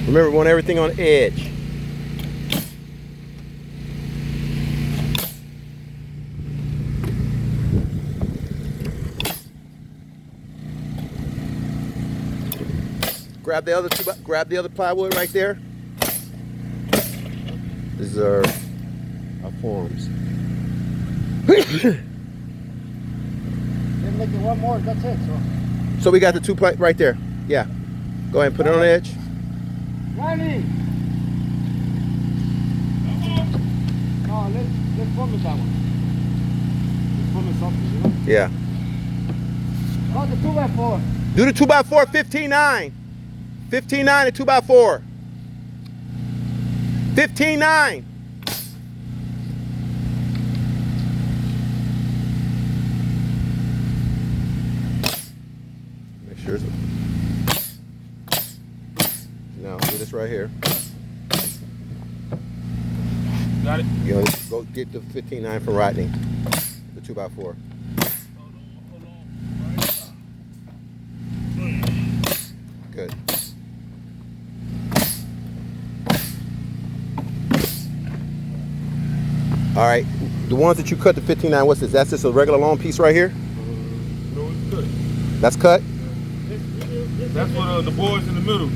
Remember, we want everything on edge. Grab the other plywood right there. These are our forms. Then make it one more, that's it. So we got the two plate right there. Yeah. Go ahead and put it on the edge. Ronnie! No, let's form it that one. Let's form it something, you know? Yeah. Oh, the 2x4. Do the 2x4 15.9. 15.9 and 2x4. 15.9. Make sure it's... Now, do this right here. Got it. You know, go get the 15.9 from Rodney. The 2x4. Good. All right, the ones that you cut to 15.9, what's this? That's just a regular long piece right here? No, it's cut. That's cut? That's for the boards in the middle.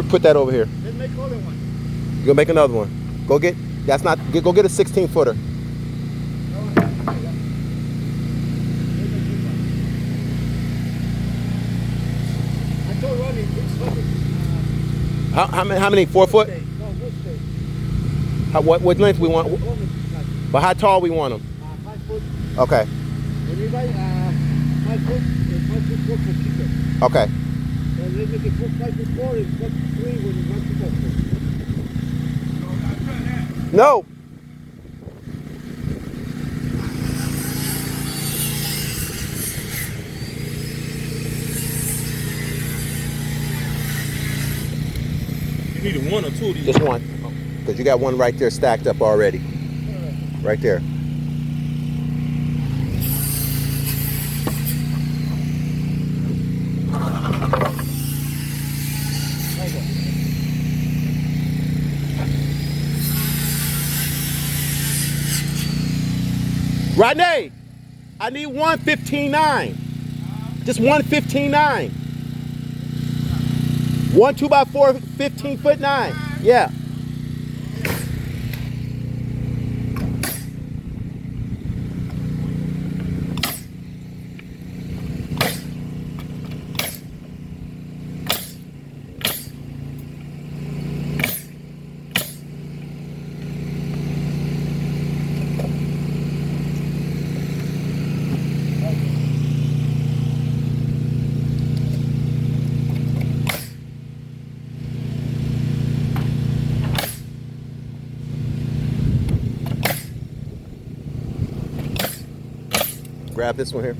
Put that over here. Let's make other one. You're gonna make another one. Go get, that's not, go get a 16 footer. I told Ronnie, How many, 4 foot? No, good stay. What length we want? But how tall we want them? 5 foot. Okay, When you buy 5 foot, 5 foot 4 for cheaper. okay. So let's make it 5 foot 4 and 5 foot 3 when you want to go. No. You needed one or two of these. Just one. Because you got one right there stacked up already. Right there. Rodney, I need one 15.9. Just one 15.9. One 2x4 15'9". Yeah. Grab this one here.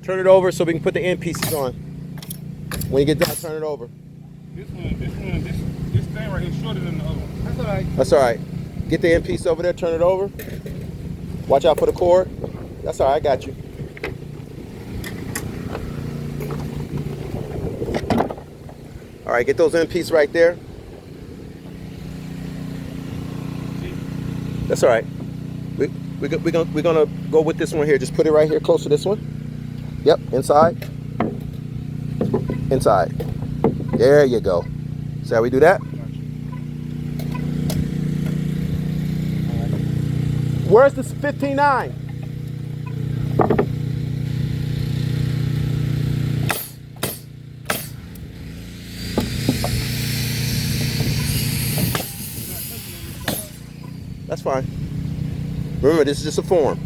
Turn it over so we can put the end pieces on. When you get done, turn it over. This thing right here is shorter than the other one. That's all right. That's all right. Get the end piece over there, turn it over. Watch out for the cord. That's all right, I got you. All right, get those end pieces right there. That's all right. We're gonna go with this one here. Just put it right here close to this one. Yep, inside. Inside. There you go. See how we do that? Where's this 15.9? That's fine. Remember, this is just a form.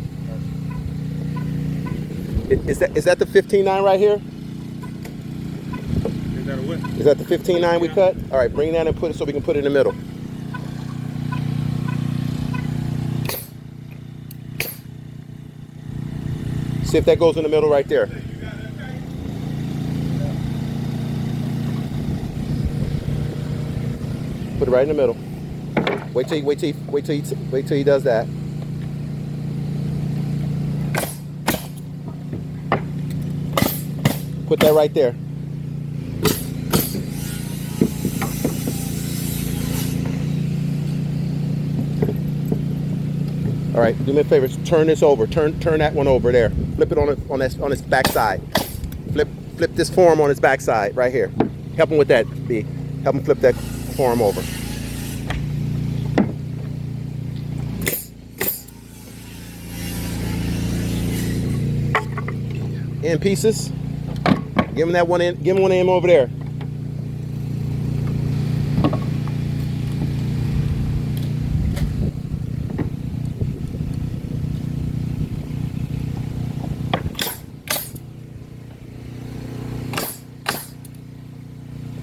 Is that the 15.9 right here? Is that a what? Is that the 15.9 we cut? All right, bring that and put it so we can put it in the middle. See if that goes in the middle right there. Put it right in the middle. Wait till he does that. Put that right there. All right, do me a favor. Turn this over. Turn that one over there. Flip it on its back side. Flip this form on its back side right here. Help him with that, B. Help him flip that form over. In pieces. Give him that one in. Give him one in over there.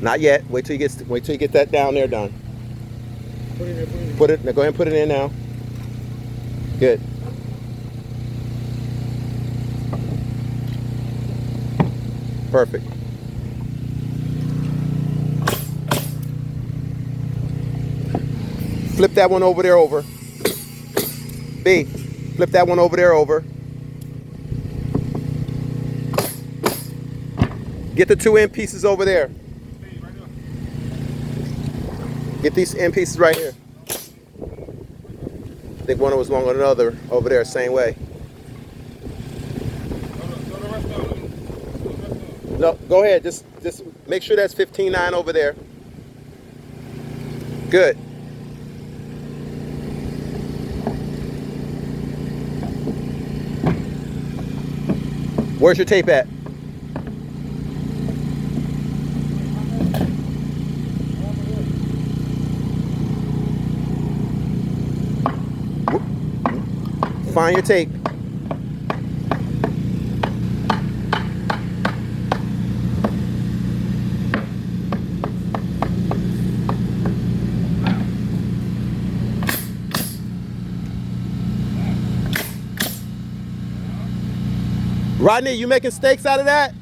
Not yet. Wait till you get that down there done. Put it in there, Put it. Now go ahead and put it in now. Good. Perfect. Flip that one over there over. B. Flip that one over there over. Get the two end pieces over there. Get these end pieces right here. I think one was longer than the other over there, same way. No, go ahead. Just make sure that's 15.9 over there. Good. Where's your tape at? Find your tape. Rodney, you making steaks out of that?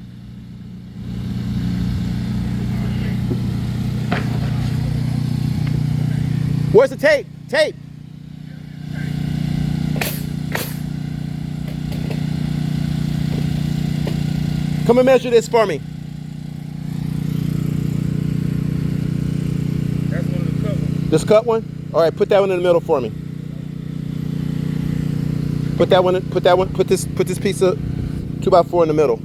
Where's the tape? Tape. Come and measure this for me. That's one of the cut ones. This cut one? All right, put that one in the middle for me. Put this piece of 2x4 in the middle.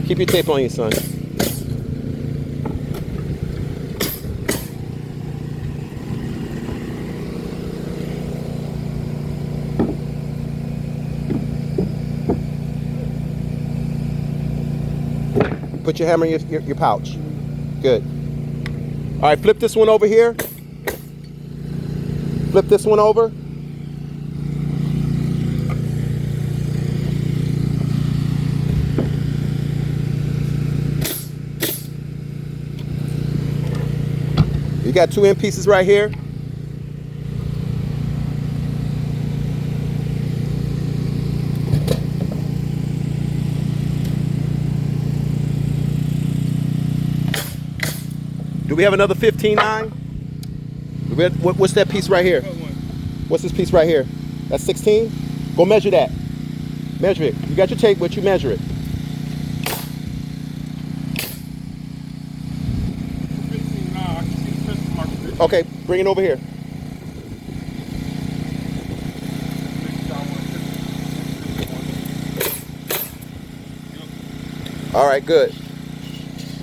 Keep your tape on you, son. Put your hammer in your pouch. Good. All right, flip this one over here. Flip this one over. You got two end pieces right here. Do we have another 15.9? What's that piece right here? What's this piece right here? That's 16? Go measure that. Measure it. You got your tape, but you measure it. 15.9. I can see the question mark. Okay, bring it over here. All right, good.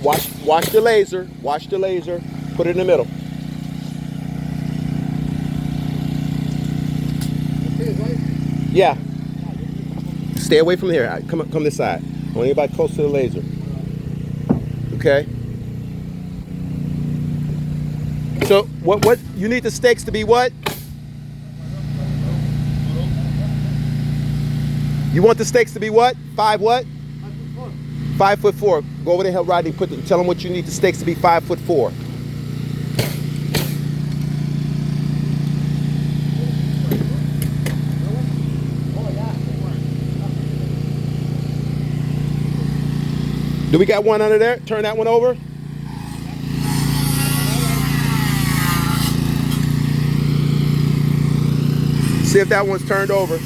Watch the laser. Watch the laser. Put it in the middle. Yeah. Stay away from here. Come this side. Don't want anybody close to the laser. Okay. So what you need the steaks to be what? You want the stakes to be what? 5 what? 5'4". 5'4". Go over there, help Rodney tell him what you need the stakes to be 5'4". Do we got one under there? Turn that one over. See if that one's turned over.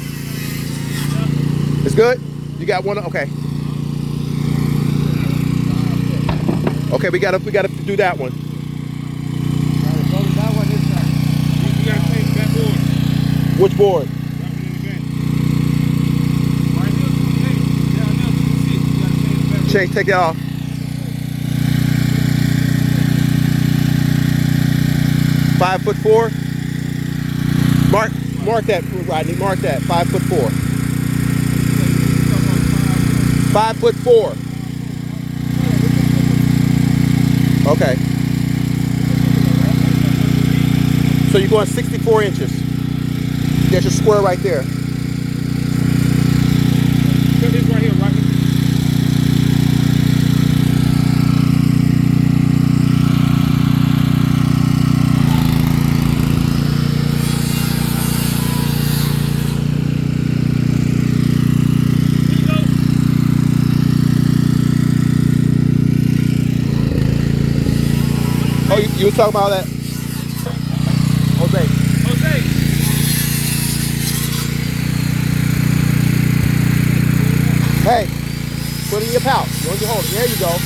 It's good? You got one? Okay. Okay, we gotta do that one. That one is You gotta change that board. Which board? That one in the game. Right here, hey, down there, you can see it. You gotta change that board. Change, take it off. $5'4". Mark that, Rodney. Mark that. 5'4". 5'4". Okay. So you're going 64 inches. There's your square right there. Put this right here, Rocky. Oh, you was talking about that? Jose. Jose. Hey, put it in your pouch. Don't you hold it. There you go.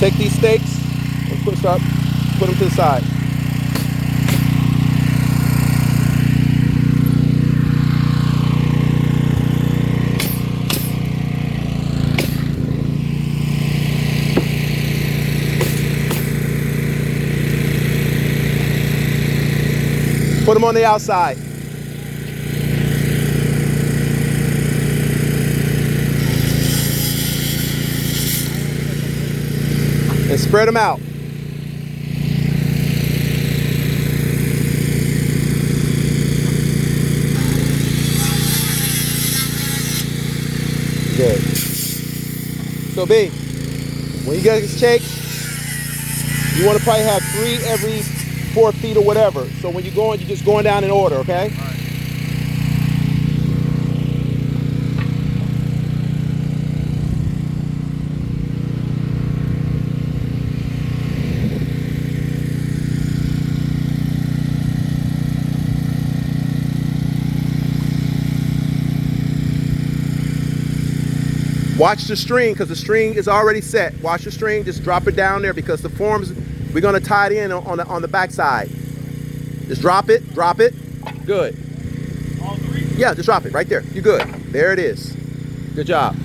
Take these steaks and put them to the side. Put them on the outside. And spread them out. Good. So B, when you get this cake, you want to probably have 3 every 4 feet or whatever. So when you're going, you're just going down in order, okay? All right. Watch the string, because the string is already set. Watch the string, just drop it down there, because the forms, we're gonna tie it in on the back side. Just drop it, Good. All 3? Yeah, just drop it right there. You're good. There it is. Good job.